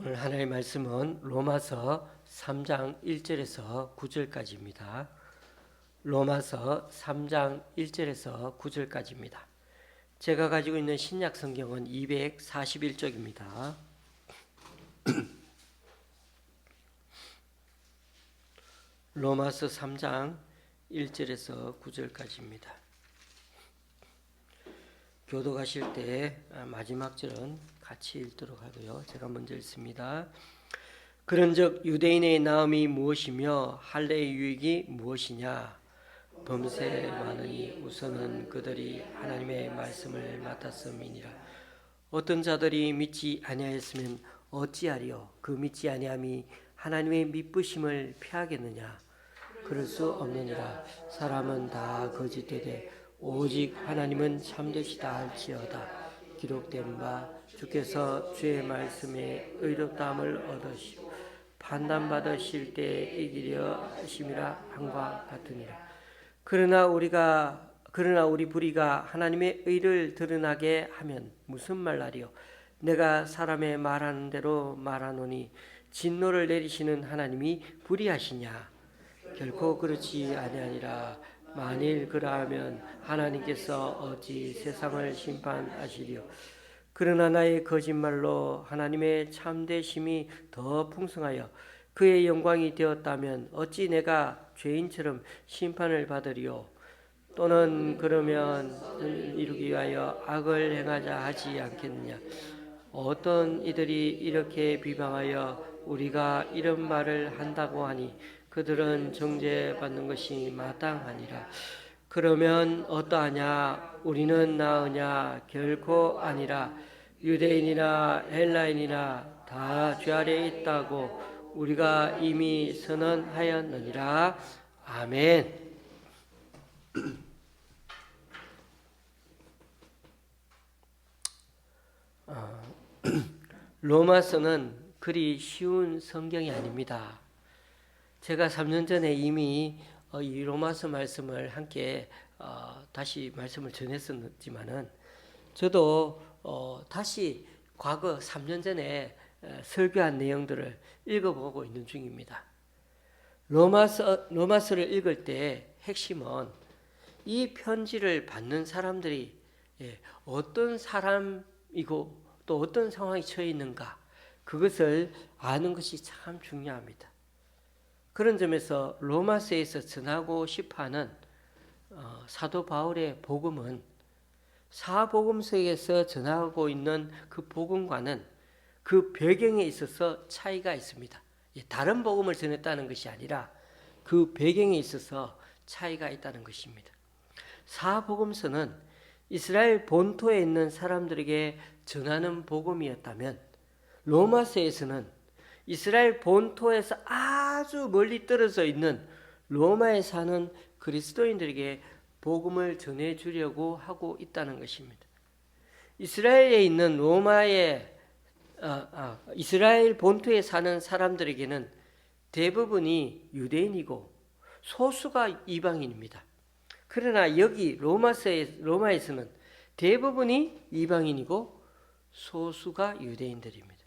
오늘 하나님의 말씀은 로마서 3장 1절에서 9절까지입니다. 로마서 3장 1절에서 9절까지입니다. 제가 가지고 있는 신약 성경은 241쪽입니다. 로마서 3장 1절에서 9절까지입니다. 교도 가실 때 마지막 절은 같이 읽도록 하고요. 제가 먼저 읽습니다. 그런즉 유대인의 나음이 무엇이며 할례의 유익이 무엇이냐? 범세 많으니 우선은 그들이 하나님의 말씀을 맡았음이니라. 어떤 자들이 믿지 아니하였으면 어찌하리요? 그 믿지 아니함이 하나님의 믿으심을 피하겠느냐? 그럴 수 없느니라. 사람은 다 거짓되되 오직 하나님은 참되시다 할지어다. 기록된 바 주께서 주의 말씀에 의롭다함을 얻으시고 판단받으실 때 이기려 하심이라 한과 같으니라. 그러나 우리 불의가 하나님의 의를 드러나게 하면 무슨 말라리요? 내가 사람의 말하는 대로 말하노니 진노를 내리시는 하나님이 불의하시냐? 결코 그렇지 아니하니라. 만일 그러하면 하나님께서 어찌 세상을 심판하시리요? 그러나 나의 거짓말로 하나님의 참되심이 더 풍성하여 그의 영광이 되었다면 어찌 내가 죄인처럼 심판을 받으리요? 또는 그러면 이루기 위하여 악을 행하자 하지 않겠느냐? 어떤 이들이 이렇게 비방하여 우리가 이런 말을 한다고 하니 그들은 정죄받는 것이 마땅하니라. 그러면 어떠하냐? 우리는 나으냐? 결코 아니라. 유대인이나 헬라인이나 다 죄 아래에 있다고 우리가 이미 선언하였느니라. 아멘. 로마서는 그리 쉬운 성경이 아닙니다. 제가 3년 전에 이미 이 로마서 말씀을 함께 다시 말씀을 전했었지만은 저도 다시 과거 3년 전에 설교한 내용들을 읽어보고 있는 중입니다. 로마서를 읽을 때 핵심은 이 편지를 받는 사람들이 어떤 사람이고 또 어떤 상황에 처해 있는가, 그것을 아는 것이 참 중요합니다. 그런 점에서 로마서에서 전하고 싶어하는 사도 바울의 복음은 사복음서에서 전하고 있는 그 복음과는 그 배경에 있어서 차이가 있습니다. 다른 복음을 전했다는 것이 아니라 그 배경에 있어서 차이가 있다는 것입니다. 사복음서는 이스라엘 본토에 있는 사람들에게 전하는 복음이었다면 로마서에서는 이스라엘 본토에서 아주 멀리 떨어져 있는 로마에 사는 그리스도인들에게 복음을 전해주려고 하고 있다는 것입니다. 이스라엘에 있는 이스라엘 본토에 사는 사람들에게는 대부분이 유대인이고 소수가 이방인입니다. 그러나 여기 로마에서는 대부분이 이방인이고 소수가 유대인들입니다.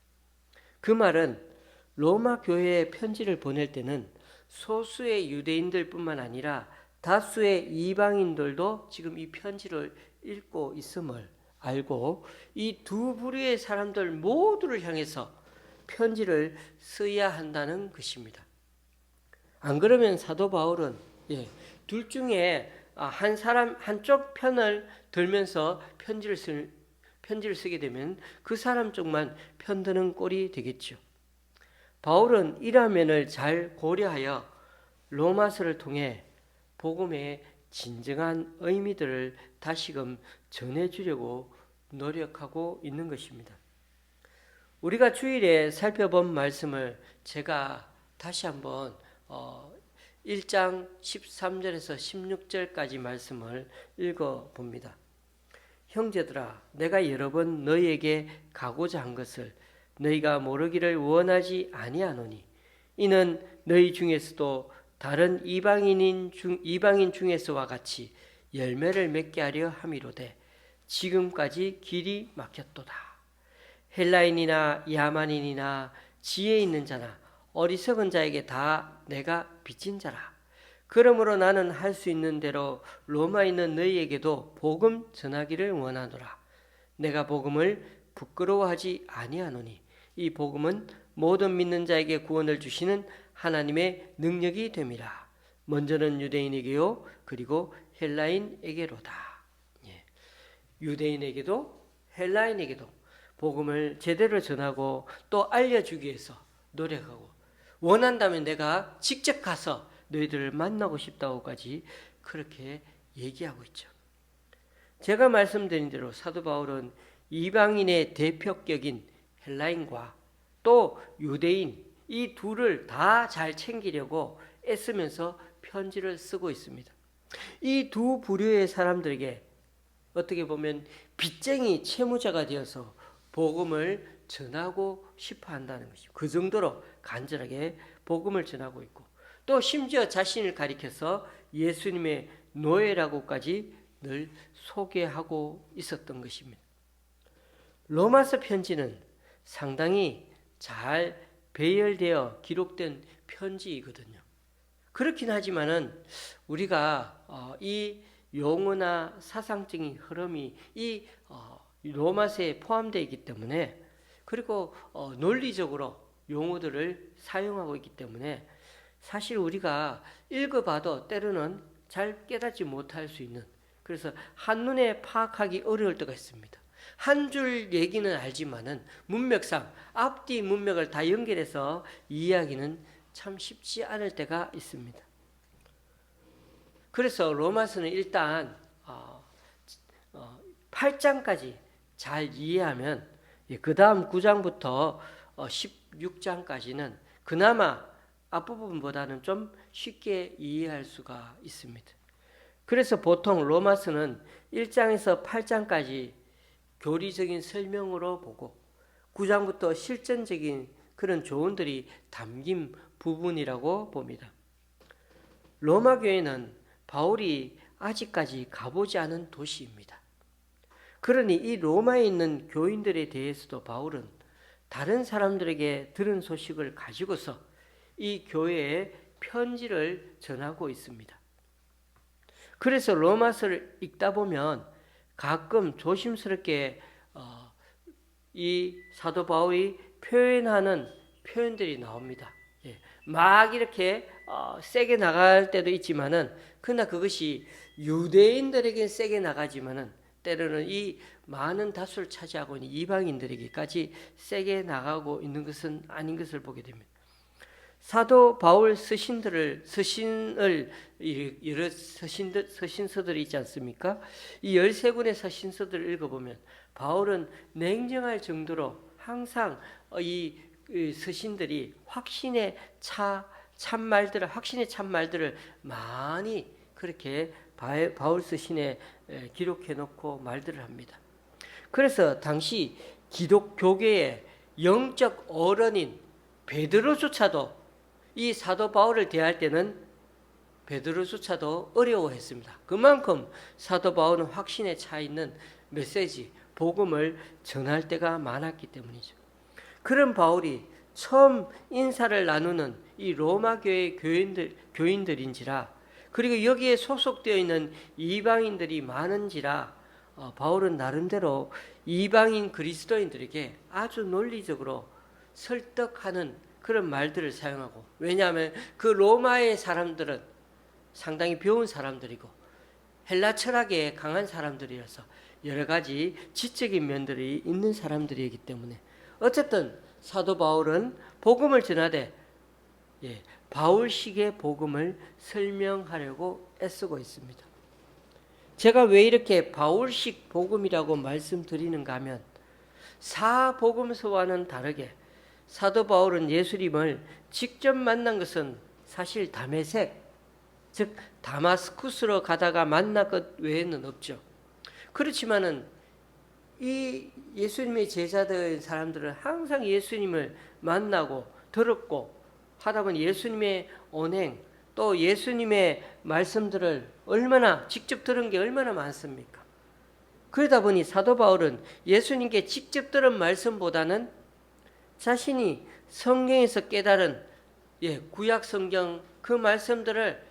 그 말은 로마 교회에 편지를 보낼 때는 소수의 유대인들뿐만 아니라 다수의 이방인들도 지금 이 편지를 읽고 있음을 알고 이 두 부류의 사람들 모두를 향해서 편지를 써야 한다는 것입니다. 안 그러면 사도 바울은 둘 중에 한쪽 편을 들면서 편지를 쓰게 되면 그 사람 쪽만 편드는 꼴이 되겠죠. 바울은 이러한 면을 잘 고려하여 로마서를 통해 복음의 진정한 의미들을 다시금 전해주려고 노력하고 있는 것입니다. 우리가 주일에 살펴본 말씀을 제가 다시 한번 1장 13절에서 16절까지 말씀을 읽어봅니다. 형제들아, 내가 여러 번 너희에게 가고자 한 것을 너희가 모르기를 원하지 아니하노니 이는 너희 중에서도 다른 이방인 중에서와 같이 열매를 맺게 하려 함이로되 지금까지 길이 막혔도다. 헬라인이나 야만인이나 지혜 있는 자나 어리석은 자에게 다 내가 빚진 자라. 그러므로 나는 할 수 있는 대로 로마에 있는 너희에게도 복음 전하기를 원하노라. 내가 복음을 부끄러워하지 아니하노니 이 복음은 모든 믿는 자에게 구원을 주시는 하나님의 능력이 됨이라. 먼저는 유대인에게요 그리고 헬라인에게로다. 유대인에게도 헬라인에게도 복음을 제대로 전하고 또 알려주기 위해서 노력하고, 원한다면 내가 직접 가서 너희들을 만나고 싶다고까지 그렇게 얘기하고 있죠. 제가 말씀드린 대로 사도 바울은 이방인의 대표격인 헬라인과 또 유대인 이 둘을 다 잘 챙기려고 애쓰면서 편지를 쓰고 있습니다. 이 두 부류의 사람들에게 어떻게 보면 빚쟁이 채무자가 되어서 복음을 전하고 싶어 한다는 것이죠. 그 정도로 간절하게 복음을 전하고 있고, 또 심지어 자신을 가리켜서 예수님의 노예라고까지 늘 소개하고 있었던 것입니다. 로마서 편지는 상당히 잘 배열되어 기록된 편지이거든요. 그렇긴 하지만은 우리가 이 용어나 사상적인 흐름이 이 로마서에 포함되어 있기 때문에, 그리고 논리적으로 용어들을 사용하고 있기 때문에 사실 우리가 읽어봐도 때로는 잘 깨닫지 못할 수 있는, 그래서 한눈에 파악하기 어려울 때가 있습니다. 한 줄 얘기는 알지만은 문맥상 앞뒤 문맥을 다 연결해서 이해하기는 참 쉽지 않을 때가 있습니다. 그래서 로마서는 일단 8장까지 잘 이해하면 그 다음 9장부터 16장까지는 그나마 앞부분보다는 좀 쉽게 이해할 수가 있습니다. 그래서 보통 로마서는 1장에서 8장까지 교리적인 설명으로 보고 9장부터 실전적인 그런 조언들이 담긴 부분이라고 봅니다. 로마 교회는 바울이 아직까지 가보지 않은 도시입니다. 그러니 이 로마에 있는 교인들에 대해서도 바울은 다른 사람들에게 들은 소식을 가지고서 이 교회에 편지를 전하고 있습니다. 그래서 로마서를 읽다 보면 가끔 조심스럽게 이 사도 바울이 표현하는 표현들이 나옵니다. 막 이렇게 세게 나갈 때도 있지만은, 그러나 그것이 유대인들에게 세게 나가지만은 때로는 이 많은 다수를 차지하고 있는 이방인들에게까지 세게 나가고 있는 것은 아닌 것을 보게 됩니다. 사도 바울 서신을 여러 서신서들이 있지 않습니까? 이 13권의 서신서들을 읽어보면 바울은 냉정할 정도로 항상 이 서신들이 확신의 참말들을 많이 그렇게 바울 서신에 기록해 놓고 말들을 합니다. 그래서 당시 기독 교계의 영적 어른인 베드로조차도 이 사도 바울을 대할 때는 베드로조차도 어려워했습니다. 그만큼 사도 바울은 확신에 차 있는 메시지, 복음을 전할 때가 많았기 때문이죠. 그런 바울이 처음 인사를 나누는 이 로마 교회 교인들인지라, 그리고 여기에 소속되어 있는 이방인들이 많은지라 바울은 나름대로 이방인 그리스도인들에게 아주 논리적으로 설득하는 그런 말들을 사용하고, 왜냐하면 그 로마의 사람들은 상당히 배운 사람들이고 헬라 철학에 강한 사람들이어서 여러 가지 지적인 면들이 있는 사람들이기 때문에 어쨌든 사도 바울은 복음을 전하되 바울식의 복음을 설명하려고 애쓰고 있습니다. 제가 왜 이렇게 바울식 복음이라고 말씀드리는가 하면, 사복음서와는 다르게 사도 바울은 예수님을 직접 만난 것은 사실 다메섹, 즉 다마스쿠스로 가다가 만난 것 외에는 없죠. 그렇지만은 이 예수님의 제자들 사람들은 항상 예수님을 만나고 들었고 하다 보니 예수님의 언행, 또 예수님의 말씀들을 얼마나 직접 들은 게 얼마나 많습니까? 그러다 보니 사도 바울은 예수님께 직접 들은 말씀보다는 자신이 성경에서 깨달은 구약 성경 그 말씀들을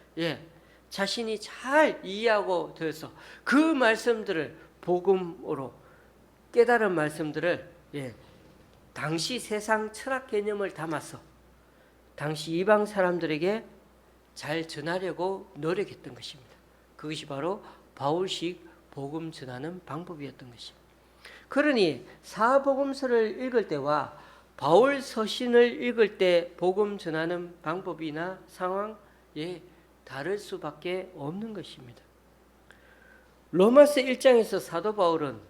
자신이 잘 이해하고 들어서 그 말씀들을 복음으로 깨달은 말씀들을 당시 세상 철학 개념을 담아서 당시 이방 사람들에게 잘 전하려고 노력했던 것입니다. 그것이 바로 바울식 복음 전하는 방법이었던 것입니다. 그러니 사복음서를 읽을 때와 바울 서신을 읽을 때 복음 전하는 방법이나 상황 다를 수밖에 없는 것입니다. 로마서 1장에서 사도 바울은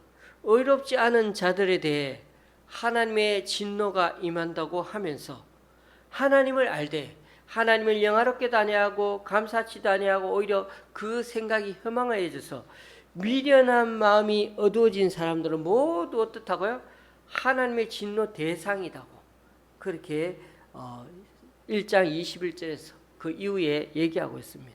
의롭지 않은 자들에 대해 하나님의 진노가 임한다고 하면서 하나님을 알되 하나님을 영화롭게도 아니하고 감사치도 아니하고 오히려 그 생각이 허망해져서 미련한 마음이 어두워진 사람들은 모두 어떻다고요? 하나님의 진노 대상이라고 그렇게 1장 21절에서 그 이후에 얘기하고 있습니다.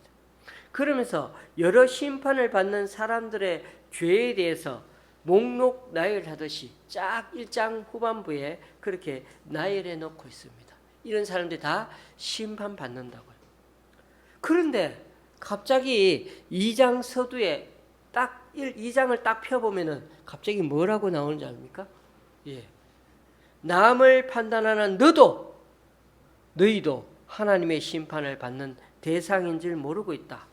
그러면서 여러 심판을 받는 사람들의 죄에 대해서 목록 나열하듯이 쫙 1장 후반부에 그렇게 나열해 놓고 있습니다. 이런 사람들이 다 심판받는다고요. 그런데 갑자기 2장 서두에 딱 2장을 딱 펴보면은 갑자기 뭐라고 나오는지 압니까? 남을 판단하는 너희도 하나님의 심판을 받는 대상인 줄 모르고 있다.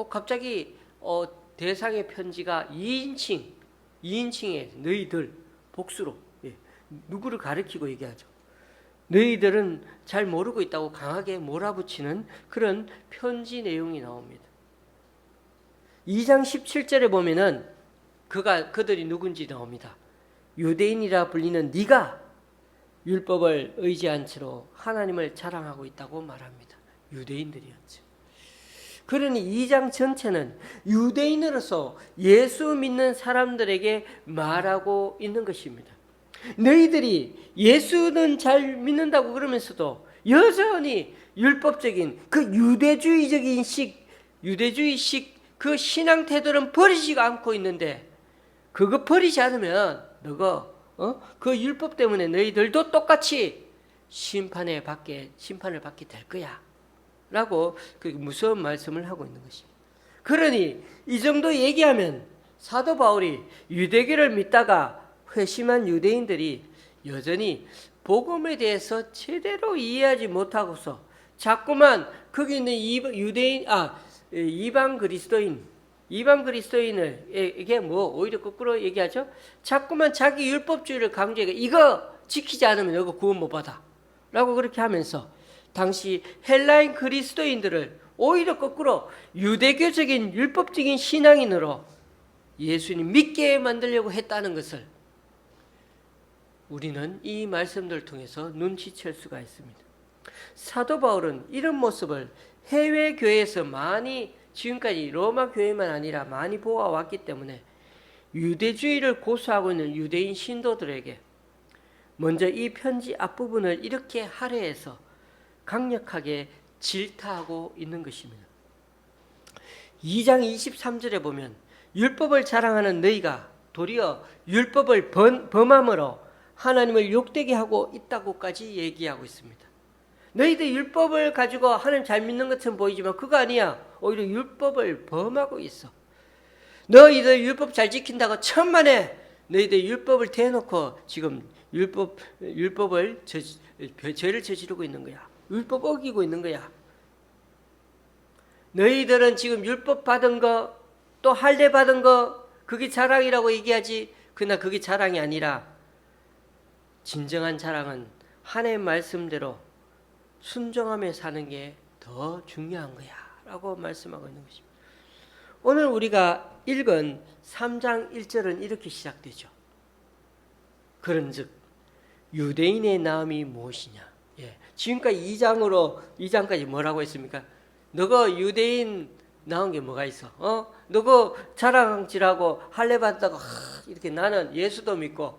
갑자기 대상의 편지가 2인칭에 너희들 복수로 누구를 가리키고 얘기하죠. 너희들은 잘 모르고 있다고 강하게 몰아붙이는 그런 편지 내용이 나옵니다. 2장 17절에 보면은 그들이 누군지 나옵니다. 유대인이라 불리는 네가 율법을 의지한 채로 하나님을 자랑하고 있다고 말합니다. 유대인들이었죠. 그러니 2장 전체는 유대인으로서 예수 믿는 사람들에게 말하고 있는 것입니다. 너희들이 예수는 잘 믿는다고 그러면서도 여전히 율법적인 그 유대주의식 그 신앙 태도는 버리지 않고 있는데 그거 버리지 않으면 너가 그 율법 때문에 너희들도 똑같이 심판을 받게 될 거야 라고 그 무서운 말씀을 하고 있는 것입니다. 그러니 이 정도 얘기하면 사도 바울이 유대교를 믿다가 회심한 유대인들이 여전히 복음에 대해서 제대로 이해하지 못하고서 자꾸만 거기 있는 이방 그리스도인을 이게 오히려 거꾸로 얘기하죠. 자꾸만 자기 율법주의를 강조해 이거 지키지 않으면 너가 구원 못 받아 라고 그렇게 하면서 당시 헬라인 그리스도인들을 오히려 거꾸로 유대교적인 율법적인 신앙인으로 예수님 믿게 만들려고 했다는 것을 우리는 이 말씀들을 통해서 눈치챌 수가 있습니다. 사도 바울은 이런 모습을 해외 교회에서 많이 지금까지 로마 교회만 아니라 많이 보아왔기 때문에 유대주의를 고수하고 있는 유대인 신도들에게 먼저 이 편지 앞부분을 이렇게 할애해서 강력하게 질타하고 있는 것입니다. 2장 23절에 보면 율법을 자랑하는 너희가 도리어 율법을 범함으로 하나님을 욕되게 하고 있다고까지 얘기하고 있습니다. 너희들 율법을 가지고 하나님 잘 믿는 것처럼 보이지만 그거 아니야. 오히려 율법을 범하고 있어. 너희들 율법 잘 지킨다고 천만에 너희들 율법을 대놓고 지금 율법을 죄를 저지르고 있는 거야. 율법 어기고 있는 거야. 너희들은 지금 율법 받은 거 또 할례 받은 거 그게 자랑이라고 얘기하지. 그러나 그게 자랑이 아니라 진정한 자랑은 하나님의 말씀대로 순종하며 사는 게 더 중요한 거야 라고 말씀하고 있는 것입니다. 오늘 우리가 읽은 3장 1절은 이렇게 시작되죠. 그런즉 유대인의 나음이 무엇이냐. 지금까지 2장까지 뭐라고 했습니까? 너가 유대인 나온 게 뭐가 있어? 너가 자랑질하고 할례 받다가 이렇게 나는 예수도 믿고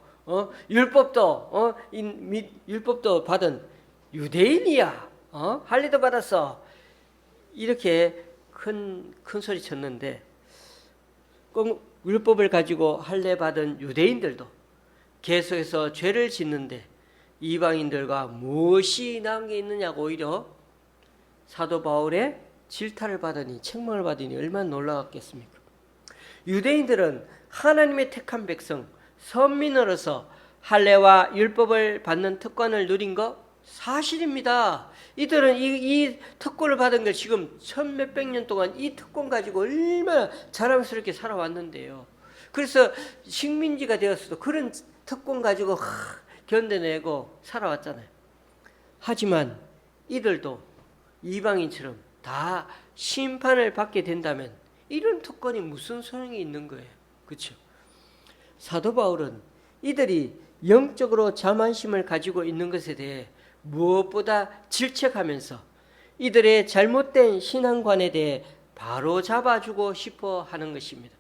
율법도 받은 유대인이야. 할례도 받았어. 이렇게 큰 소리 쳤는데 꼭 율법을 가지고 할례 받은 유대인들도 계속해서 죄를 짓는데 이방인들과 무엇이 나은 게 있느냐고 오히려 사도 바울의 질타를 받으니, 책망을 받으니 얼마나 놀라웠겠습니까? 유대인들은 하나님의 택한 백성, 선민으로서 할례와 율법을 받는 특권을 누린 거 사실입니다. 이들은 이 특권을 받은 걸 지금 천몇백 년 동안 이 특권 가지고 얼마나 자랑스럽게 살아왔는데요. 그래서 식민지가 되었어도 그런 특권 가지고 견뎌내고 살아왔잖아요. 하지만 이들도 이방인처럼 다 심판을 받게 된다면 이런 특권이 무슨 소용이 있는 거예요? 그렇죠? 사도 바울은 이들이 영적으로 자만심을 가지고 있는 것에 대해 무엇보다 질책하면서 이들의 잘못된 신앙관에 대해 바로 잡아주고 싶어 하는 것입니다.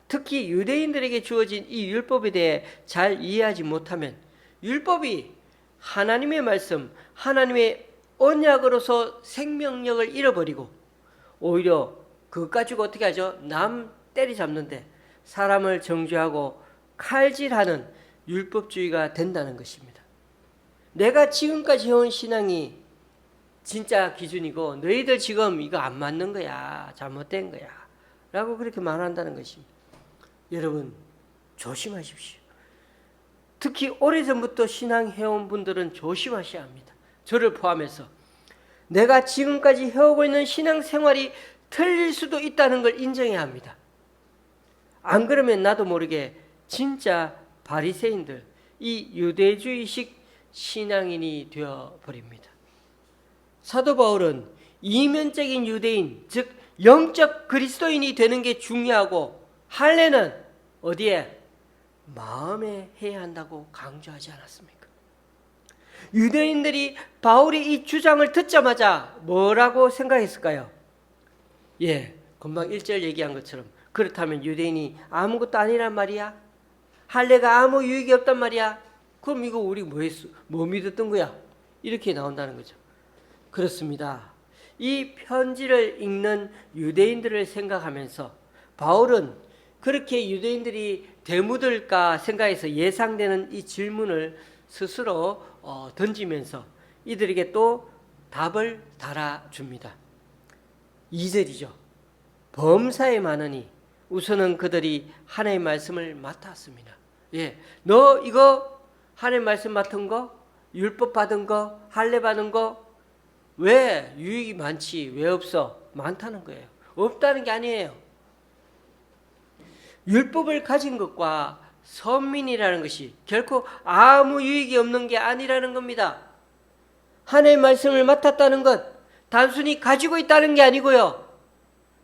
특히 유대인들에게 주어진 이 율법에 대해 잘 이해하지 못하면 율법이 하나님의 말씀, 하나님의 언약으로서 생명력을 잃어버리고 오히려 그것 가지고 어떻게 하죠? 남 때리잡는데 사람을 정죄하고 칼질하는 율법주의가 된다는 것입니다. 내가 지금까지 해온 신앙이 진짜 기준이고 너희들 지금 이거 안 맞는 거야, 잘못된 거야 라고 그렇게 말한다는 것입니다. 여러분 조심하십시오. 특히 오래전부터 신앙해온 분들은 조심하셔야 합니다. 저를 포함해서 내가 지금까지 해오고 있는 신앙생활이 틀릴 수도 있다는 걸 인정해야 합니다. 안 그러면 나도 모르게 진짜 바리새인들, 이 유대주의식 신앙인이 되어버립니다. 사도 바울은 이면적인 유대인, 즉 영적 그리스도인이 되는 게 중요하고 할례는 어디에? 마음에 해야 한다고 강조하지 않았습니까? 유대인들이 바울이 이 주장을 듣자마자 뭐라고 생각했을까요? 금방 1절 얘기한 것처럼 그렇다면 유대인이 아무것도 아니란 말이야? 할례가 아무 유익이 없단 말이야? 그럼 이거 우리 뭐 믿었던 거야? 이렇게 나온다는 거죠. 그렇습니다. 이 편지를 읽는 유대인들을 생각하면서 바울은 그렇게 유대인들이 되묻을까 생각해서 예상되는 이 질문을 스스로 던지면서 이들에게 또 답을 달아줍니다. 2절이죠. 범사에 많으니 우선은 그들이 하나님의 말씀을 맡았습니다. 너 이거 하나님 말씀 맡은 거, 율법 받은 거, 할례 받은 거 왜 유익이 많지? 왜 없어? 많다는 거예요. 없다는 게 아니에요. 율법을 가진 것과 선민이라는 것이 결코 아무 유익이 없는 게 아니라는 겁니다. 하나님의 말씀을 맡았다는 것, 단순히 가지고 있다는 게 아니고요.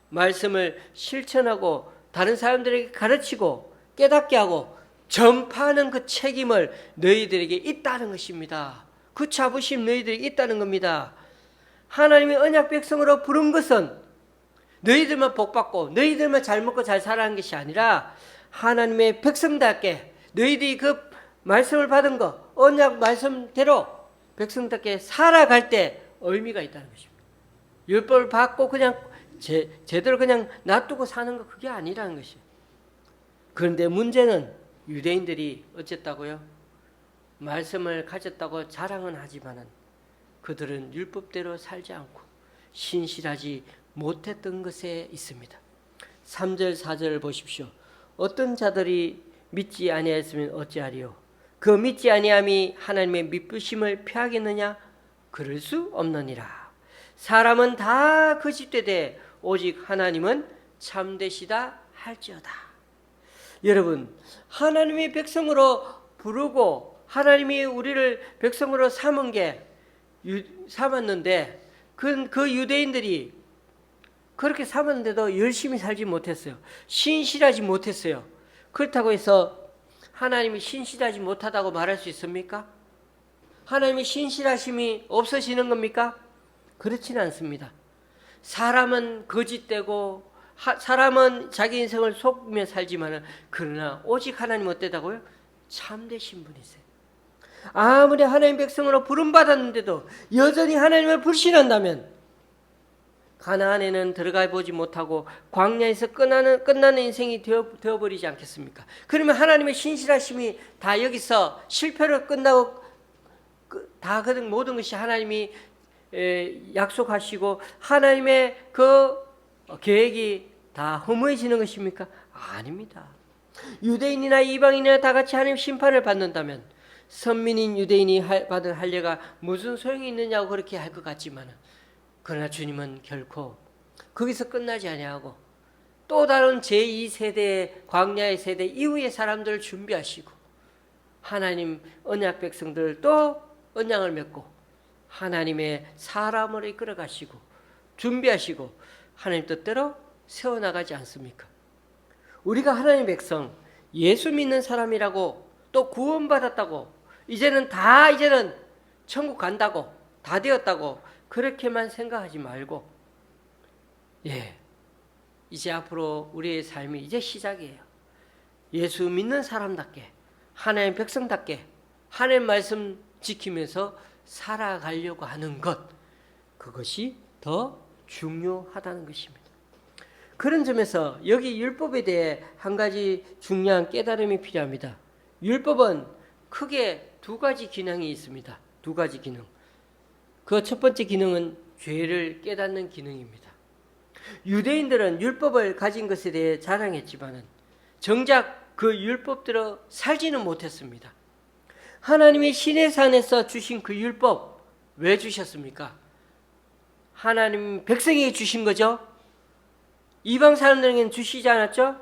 말씀을 실천하고 다른 사람들에게 가르치고 깨닫게 하고 전파하는 그 책임을 너희들에게 있다는 것입니다. 그 자부심 너희들에게 있다는 겁니다. 하나님의 언약 백성으로 부른 것은 너희들만 복받고 너희들만 잘 먹고 잘 살아가는 것이 아니라 하나님의 백성답게 너희들이 그 말씀을 받은 거 언약 말씀대로 백성답게 살아갈 때 의미가 있다는 것입니다. 율법을 받고 그냥 제대로 그냥 놔두고 사는 거 그게 아니라는 것이에요. 그런데 문제는 유대인들이 어쨌다고요? 말씀을 가졌다고 자랑은 하지만은 그들은 율법대로 살지 않고 신실하지 못했던 것에 있습니다. 3절 4절을 보십시오. 어떤 자들이 믿지 아니하였으면 어찌하리요? 그 믿지 아니함이 하나님의 미쁘심을 피하겠느냐? 그럴 수 없느니라. 사람은 다 거짓되되 오직 하나님은 참되시다 할지어다. 여러분, 하나님의 백성으로 부르고 하나님이 우리를 백성으로 삼았는데 그 유대인들이 그렇게 삼았는데도 열심히 살지 못했어요. 신실하지 못했어요. 그렇다고 해서 하나님이 신실하지 못하다고 말할 수 있습니까? 하나님의 신실하심이 없어지는 겁니까? 그렇지는 않습니다. 사람은 거짓되고 사람은 자기 인생을 속이며 살지만 그러나 오직 하나님 어때다고요? 참되신 분이세요. 아무리 하나님 백성으로 부름받았는데도 여전히 하나님을 불신한다면 가나안에는 들어가 보지 못하고 광야에서 끝나는 인생이 되어버리지 않겠습니까? 그러면 하나님의 신실하심이 다 여기서 실패로 끝나고 다 그 모든 것이 하나님이 약속하시고 하나님의 그 계획이 다 허무해지는 것입니까? 아닙니다. 유대인이나 이방인이나 다 같이 하나님 심판을 받는다면 선민인 유대인이 받은 할례가 무슨 소용이 있느냐고 그렇게 할 것 같지만, 그러나 주님은 결코 거기서 끝나지 아니하고 또 다른 제2세대 광야의 세대 이후의 사람들을 준비하시고 하나님 언약 백성들을 또 언약을 맺고 하나님의 사람으로 이끌어 가시고 준비하시고 하나님 뜻대로 세워나가지 않습니까? 우리가 하나님의 백성, 예수 믿는 사람이라고 또 구원받았다고 이제는 천국 간다고 다 되었다고 그렇게만 생각하지 말고, 이제 앞으로 우리의 삶이 이제 시작이에요. 예수 믿는 사람답게 하나님 백성답게 하나님 말씀 지키면서 살아가려고 하는 것, 그것이 더 중요하다는 것입니다. 그런 점에서 여기 율법에 대해 한 가지 중요한 깨달음이 필요합니다. 율법은 크게 두 가지 기능이 있습니다. 두 가지 기능. 그 첫 번째 기능은 죄를 깨닫는 기능입니다. 유대인들은 율법을 가진 것에 대해 자랑했지만은 정작 그 율법대로 살지는 못했습니다. 하나님이 시내산에서 주신 그 율법 왜 주셨습니까? 하나님 백성에게 주신 거죠. 이방 사람들에게는 주시지 않았죠.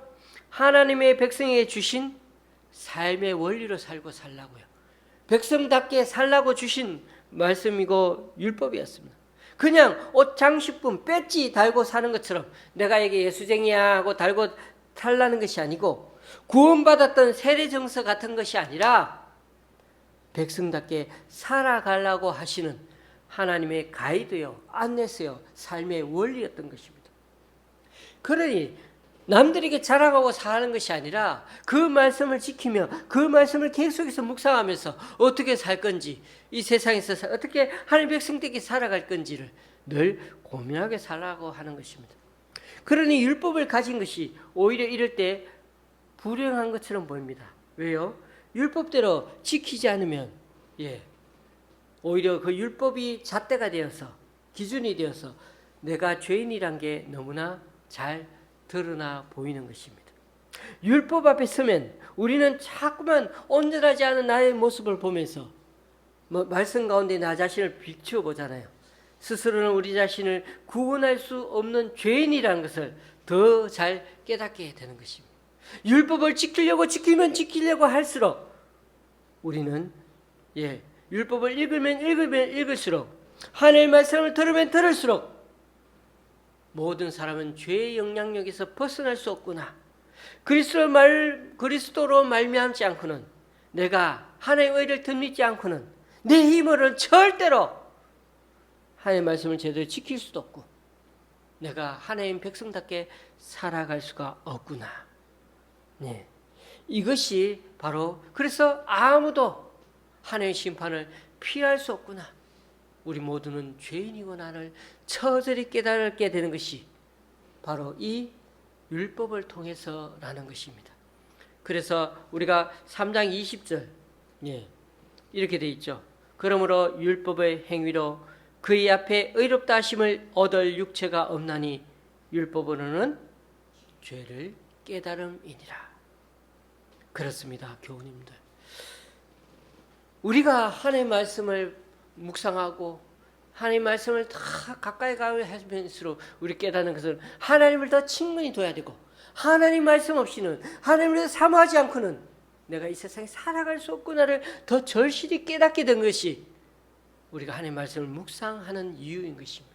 하나님의 백성에게 주신 삶의 원리로 살고 살라고요. 백성답게 살라고 주신 말씀이고 율법이었습니다. 그냥 옷 장식품 배지 달고 사는 것처럼 내가 이게 예수쟁이야 하고 달고 살라는 것이 아니고, 구원받았던 세례정서 같은 것이 아니라 백성답게 살아가려고 하시는 하나님의 가이드요, 안내서요, 삶의 원리였던 것입니다. 그러니 남들에게 자랑하고 사는 것이 아니라 그 말씀을 지키며 그 말씀을 계속해서 묵상하면서 어떻게 살 건지, 이 세상에서 어떻게 하나님 백성들에게 살아갈 건지를 늘 고민하게 살라고 하는 것입니다. 그러니 율법을 가진 것이 오히려 이럴 때 불행한 것처럼 보입니다. 왜요? 율법대로 지키지 않으면 오히려 그 율법이 잣대가 되어서 기준이 되어서 내가 죄인이란 게 너무나 잘 드러나 보이는 것입니다. 율법 앞에 서면 우리는 자꾸만 온전하지 않은 나의 모습을 보면서 말씀 가운데 나 자신을 비추어 보잖아요. 스스로는 우리 자신을 구원할 수 없는 죄인이라는 것을 더 잘 깨닫게 되는 것입니다. 율법을 지키려고 할수록 우리는 율법을 읽으면 읽을수록 하나님의 말씀을 들을수록 모든 사람은 죄의 영향력에서 벗어날 수 없구나. 그리스도로 말미암지 않고는, 내가 하나님의 의를 덧입지 않고는 내 힘으로는 절대로 하나님의 말씀을 제대로 지킬 수도 없고 내가 하나님 백성답게 살아갈 수가 없구나. 이것이 바로, 그래서 아무도 하나님의 심판을 피할 수 없구나. 우리 모두는 죄인이고 나를 처절히 깨닫게 되는 것이 바로 이 율법을 통해서라는 것입니다. 그래서 우리가 3장 20절 이렇게 돼 있죠. 그러므로 율법의 행위로 그의 앞에 의롭다 하심을 얻을 육체가 없나니 율법으로는 죄를 깨달음이니라. 그렇습니다, 교우님들. 우리가 하나님의 말씀을 묵상하고 하나님의 말씀을 다 가까이 가면서록 우리 깨닫는 것은 하나님을 더 친근히 둬야 되고, 하나님 말씀 없이는, 하나님을 사모하지 않고는 내가 이 세상에 살아갈 수 없구나를 더 절실히 깨닫게 된 것이 우리가 하나님의 말씀을 묵상하는 이유인 것입니다.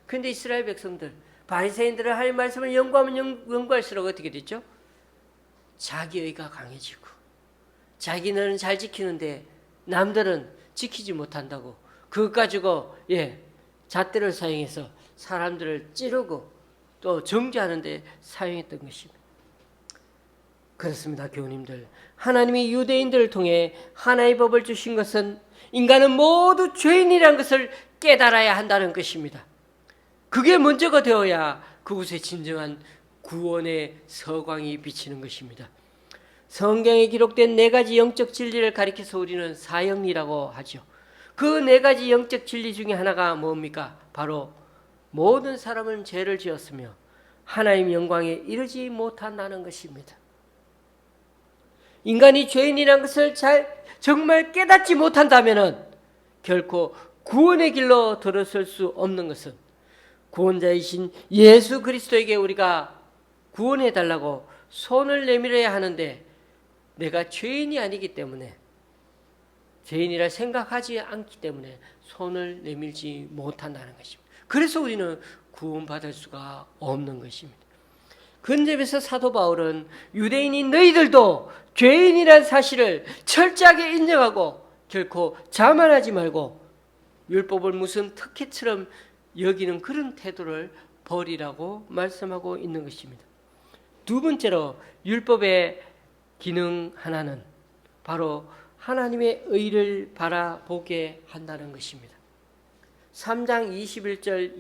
그런데 이스라엘 백성들, 바리새인들은 하나님의 말씀을 연구하면 연구할수록 어떻게 됐죠? 자기의가 강해지고 자기는 잘 지키는데 남들은 지키지 못한다고 그것 가지고 잣대를 사용해서 사람들을 찌르고 또 정죄하는 데 사용했던 것입니다. 그렇습니다, 교우님들. 하나님이 유대인들을 통해 하나의 법을 주신 것은 인간은 모두 죄인이라는 것을 깨달아야 한다는 것입니다. 그게 먼저가 되어야 그곳에 진정한 구원의 서광이 비치는 것입니다. 성경에 기록된 4가지 영적 진리를 가리켜서 우리는 사형리라고 하죠. 그 네 가지 영적 진리 중에 하나가 뭡니까? 바로 모든 사람은 죄를 지었으며 하나님 영광에 이르지 못한다는 것입니다. 인간이 죄인이라는 것을 정말 깨닫지 못한다면 결코 구원의 길로 들어설 수 없는 것은 구원자이신 예수 그리스도에게 우리가 구원해 달라고 손을 내밀어야 하는데 내가 죄인이 아니기 때문에 죄인이라 생각하지 않기 때문에 손을 내밀지 못한다는 것입니다. 그래서 우리는 구원받을 수가 없는 것입니다. 근접에서 사도 바울은 유대인인 너희들도 죄인이란 사실을 철저하게 인정하고 결코 자만하지 말고 율법을 무슨 특혜처럼 여기는 그런 태도를 버리라고 말씀하고 있는 것입니다. 두 번째로 율법의 기능 하나는 바로 하나님의 의를 바라보게 한다는 것입니다. 3장 21절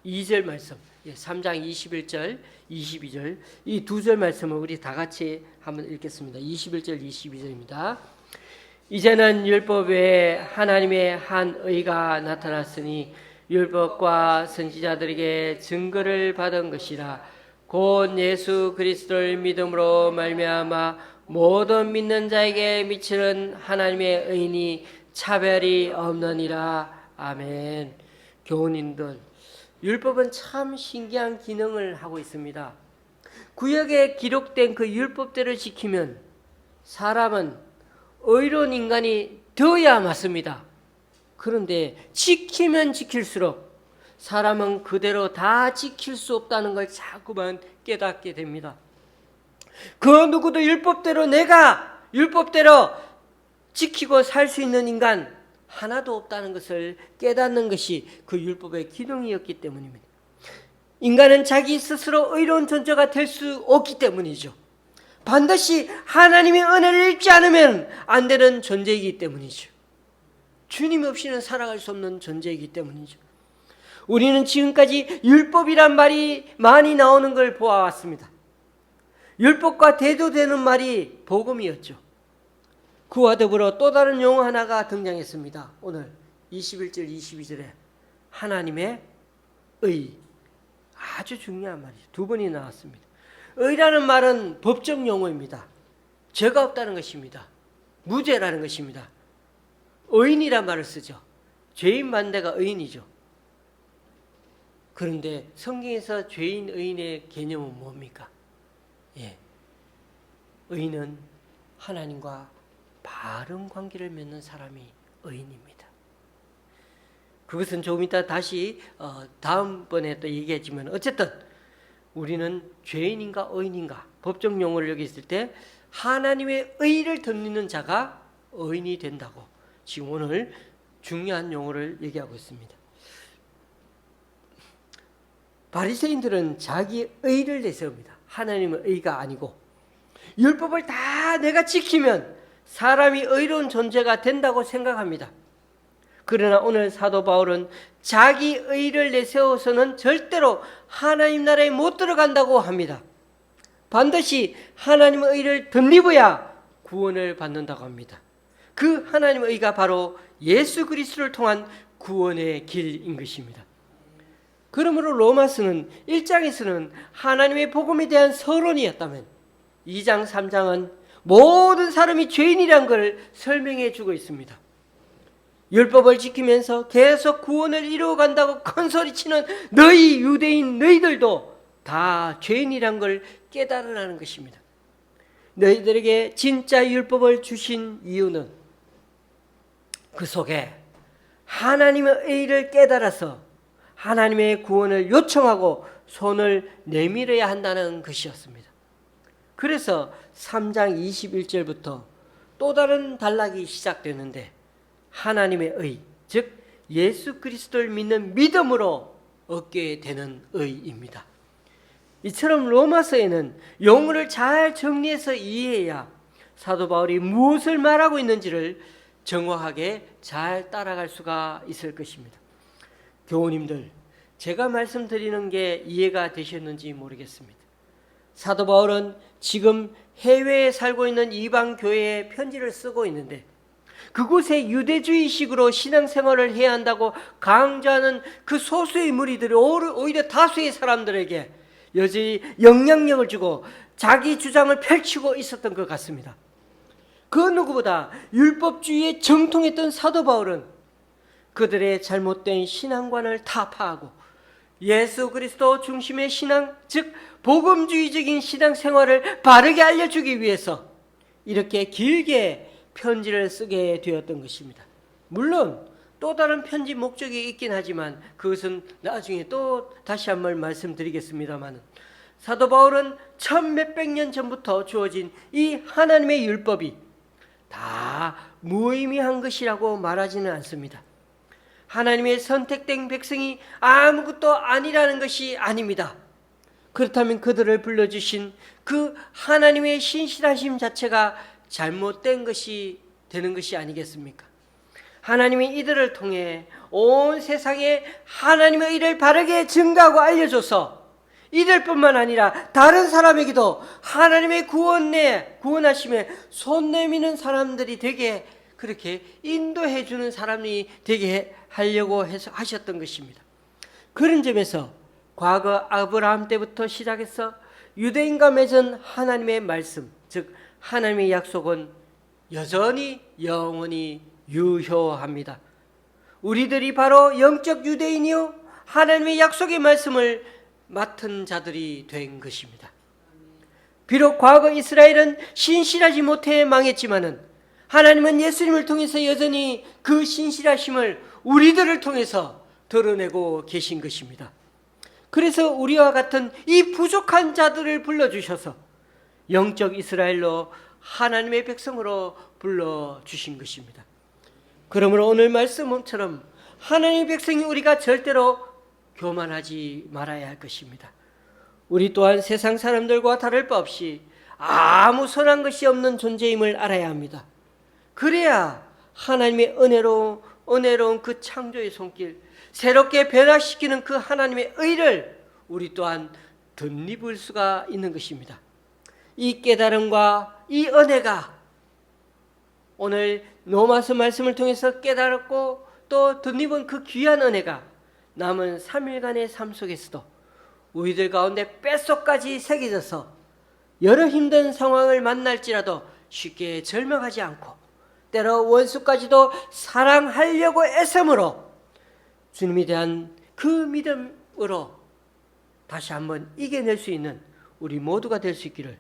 22절 말씀, 3장 21절 22절 이 두 절 말씀을 우리 다 같이 한번 읽겠습니다. 21절 22절입니다. 이제는 율법 외에 하나님의 한 의가 나타났으니 율법과 선지자들에게 증거를 받은 것이라. 곧 예수 그리스도를 믿음으로 말미암아 모든 믿는 자에게 미치는 하나님의 의인이 차별이 없느니라. 아멘. 교우님들, 율법은 참 신기한 기능을 하고 있습니다. 구약에 기록된 그 율법대로 지키면 사람은 의로운 인간이 되어야 맞습니다. 그런데 지키면 지킬수록 사람은 그대로 다 지킬 수 없다는 걸 자꾸만 깨닫게 됩니다. 그 누구도 내가 율법대로 지키고 살 수 있는 인간 하나도 없다는 것을 깨닫는 것이 그 율법의 기능이었기 때문입니다. 인간은 자기 스스로 의로운 존재가 될 수 없기 때문이죠. 반드시 하나님의 은혜를 입지 않으면 안 되는 존재이기 때문이죠. 주님 없이는 살아갈 수 없는 존재이기 때문이죠. 우리는 지금까지 율법이란 말이 많이 나오는 걸 보아왔습니다. 율법과 대조되는 말이 복음이었죠. 그와 더불어 또 다른 용어 하나가 등장했습니다. 오늘 21절 22절에 하나님의 의, 아주 중요한 말이죠. 두 번이 나왔습니다. 의라는 말은 법적 용어입니다. 죄가 없다는 것입니다. 무죄라는 것입니다. 의인이란 말을 쓰죠. 죄인 반대가 의인이죠. 그런데 성경에서 죄인 의인의 개념은 뭡니까? 의인은 하나님과 바른 관계를 맺는 사람이 의인입니다. 그것은 조금 이따 다시 다음번에 또 얘기했지만 어쨌든 우리는 죄인인가 의인인가 법적 용어를 여기 있을 때 하나님의 의를 덧입는 자가 의인이 된다고 지금 오늘 중요한 용어를 얘기하고 있습니다. 바리새인들은 자기 의를 내세웁니다. 하나님의 의가 아니고 율법을 다 내가 지키면 사람이 의로운 존재가 된다고 생각합니다. 그러나 오늘 사도 바울은 자기 의를 내세워서는 절대로 하나님 나라에 못 들어간다고 합니다. 반드시 하나님의 의를 덧입어야 구원을 받는다고 합니다. 그 하나님의 의가 바로 예수 그리스도를 통한 구원의 길인 것입니다. 그러므로 로마서는 1장에서는 하나님의 복음에 대한 서론이었다면 2장 3장은 모든 사람이 죄인이란 걸 설명해 주고 있습니다. 율법을 지키면서 계속 구원을 이루어간다고 큰소리치는 너희 유대인 너희들도 다 죄인이란 걸 깨달으라는 것입니다. 너희들에게 진짜 율법을 주신 이유는 그 속에 하나님의 의를 깨달아서 하나님의 구원을 요청하고 손을 내밀어야 한다는 것이었습니다. 그래서 3장 21절부터 또 다른 단락이 시작되는데 하나님의 의, 즉 예수 그리스도를 믿는 믿음으로 얻게 되는 의입니다. 이처럼 로마서에는 용어를 잘 정리해서 이해해야 사도 바울이 무엇을 말하고 있는지를 정확하게 잘 따라갈 수가 있을 것입니다. 교우님들, 제가 말씀드리는 게 이해가 되셨는지 모르겠습니다. 사도 바울은 지금 해외에 살고 있는 이방 교회에 편지를 쓰고 있는데 그곳에 유대주의식으로 신앙생활을 해야 한다고 강조하는 그 소수의 무리들이 오히려 다수의 사람들에게 여전히 영향력을 주고 자기 주장을 펼치고 있었던 것 같습니다. 그 누구보다 율법주의에 정통했던 사도 바울은 그들의 잘못된 신앙관을 타파하고 예수 그리스도 중심의 신앙, 즉 복음주의적인 신앙생활을 바르게 알려주기 위해서 이렇게 길게 편지를 쓰게 되었던 것입니다. 물론 또 다른 편지 목적이 있긴 하지만 그것은 나중에 또 다시 한번 말씀드리겠습니다만, 사도 바울은 1000몇백 년 전부터 주어진 이 하나님의 율법이 다 무의미한 것이라고 말하지는 않습니다. 하나님의 선택된 백성이 아무것도 아니라는 것이 아닙니다. 그렇다면 그들을 불러주신 그 하나님의 신실하심 자체가 잘못된 것이 되는 것이 아니겠습니까? 하나님이 이들을 통해 온 세상에 하나님의 의를 바르게 증거하고 알려줘서 이들뿐만 아니라 다른 사람에게도 하나님의 구원하심에 손 내미는 사람들이 되게 그렇게 인도해 주는 사람이 되게 하려고 해서 하셨던 것입니다. 그런 점에서 과거 아브라함 때부터 시작해서 유대인과 맺은 하나님의 말씀, 즉 하나님의 약속은 여전히 영원히 유효합니다. 우리들이 바로 영적 유대인이요 하나님의 약속의 말씀을 맡은 자들이 된 것입니다. 비록 과거 이스라엘은 신실하지 못해 망했지만은 하나님은 예수님을 통해서 여전히 그 신실하심을 우리들을 통해서 드러내고 계신 것입니다. 그래서 우리와 같은 이 부족한 자들을 불러주셔서 영적 이스라엘로 하나님의 백성으로 불러주신 것입니다. 그러므로 오늘 말씀처럼 하나님의 백성이 우리가 절대로 교만하지 말아야 할 것입니다. 우리 또한 세상 사람들과 다를 바 없이 아무 선한 것이 없는 존재임을 알아야 합니다. 그래야 하나님의 은혜로운 그 창조의 손길, 새롭게 변화시키는 그 하나님의 의를 우리 또한 덧입을 수가 있는 것입니다. 이 깨달음과 이 은혜가 오늘 로마서 말씀을 통해서 깨달았고 또 덧입은 그 귀한 은혜가 남은 3일간의 삶 속에서도 우리들 가운데 뼛속까지 새겨져서 여러 힘든 상황을 만날지라도 쉽게 절망하지 않고 때로 원수까지도 사랑하려고 애씀으로 주님에 대한 그 믿음으로 다시 한번 이겨낼 수 있는 우리 모두가 될 수 있기를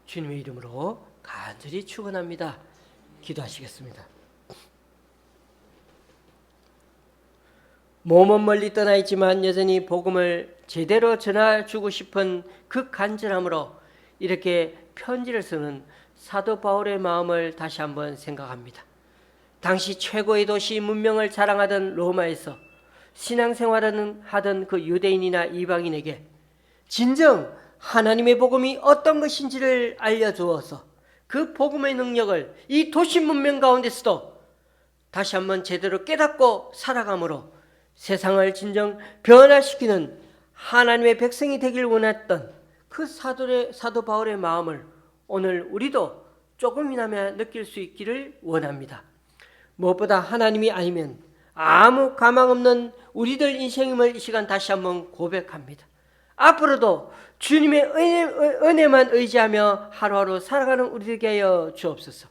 주님의 이름으로 간절히 축원합니다. 기도하시겠습니다. 몸은 멀리 떠나 있지만 여전히 복음을 제대로 전해주고 싶은 그 간절함으로 이렇게 편지를 쓰는 사도 바울의 마음을 다시 한번 생각합니다. 당시 최고의 도시 문명을 자랑하던 로마에서 신앙생활을 하던 그 유대인이나 이방인에게 진정 하나님의 복음이 어떤 것인지를 알려주어서 그 복음의 능력을 이 도시 문명 가운데서도 다시 한번 제대로 깨닫고 살아감으로 세상을 진정 변화시키는 하나님의 백성이 되길 원했던 그 사도 바울의 마음을 오늘 우리도 조금이나마 느낄 수 있기를 원합니다. 무엇보다 하나님이 아니면 아무 가망 없는 우리들 인생임을 이 시간 다시 한번 고백합니다. 앞으로도 주님의 은혜만 의지하며 하루하루 살아가는 우리에게 하여 주옵소서.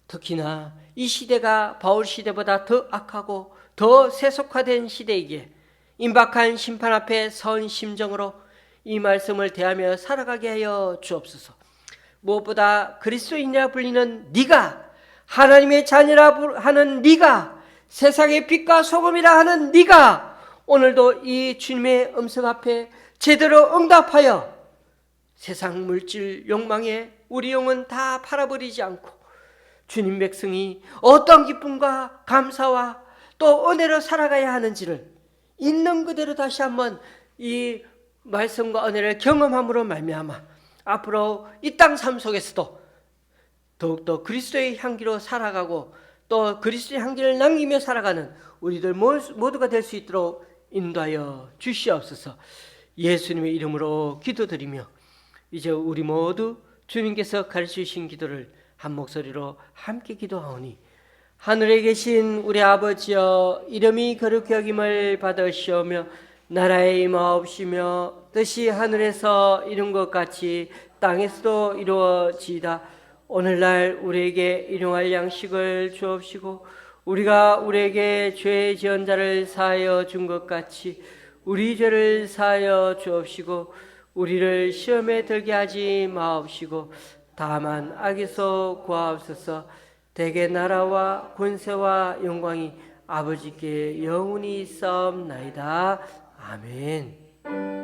특히나 이 시대가 바울 시대보다 더 악하고 더 세속화된 시대이기에 임박한 심판 앞에 선 심정으로 이 말씀을 대하며 살아가게 하여 주옵소서. 무엇보다 그리스도인이라 불리는 네가, 하나님의 자녀라 하는 네가, 세상의 빛과 소금이라 하는 네가 오늘도 이 주님의 음성 앞에 제대로 응답하여 세상 물질 욕망에 우리 영은 다 팔아버리지 않고 주님 백성이 어떤 기쁨과 감사와 또 은혜로 살아가야 하는지를 있는 그대로 다시 한번 이 말씀과 은혜를 경험함으로 말미암아 앞으로 이 땅 삶 속에서도 더욱더 그리스도의 향기로 살아가고 또 그리스도의 향기를 남기며 살아가는 우리들 모두가 될 수 있도록 인도하여 주시옵소서. 예수님의 이름으로 기도드리며 이제 우리 모두 주님께서 가르치신 기도를 한 목소리로 함께 기도하오니 하늘에 계신 우리 아버지여, 이름이 거룩히 여김을 받으시오며 나라의 임하옵시며 뜻이 하늘에서 이룬 것 같이 땅에서도 이루어지이다. 오늘날 우리에게 일용할 양식을 주옵시고 우리가 우리에게 죄 지은 자를 사하여 준 것 같이 우리 죄를 사하여 주옵시고 우리를 시험에 들게 하지 마옵시고 다만 악에서 구하옵소서. 대개 나라와 권세와 영광이 아버지께 영원히 있사옵나이다. 아멘.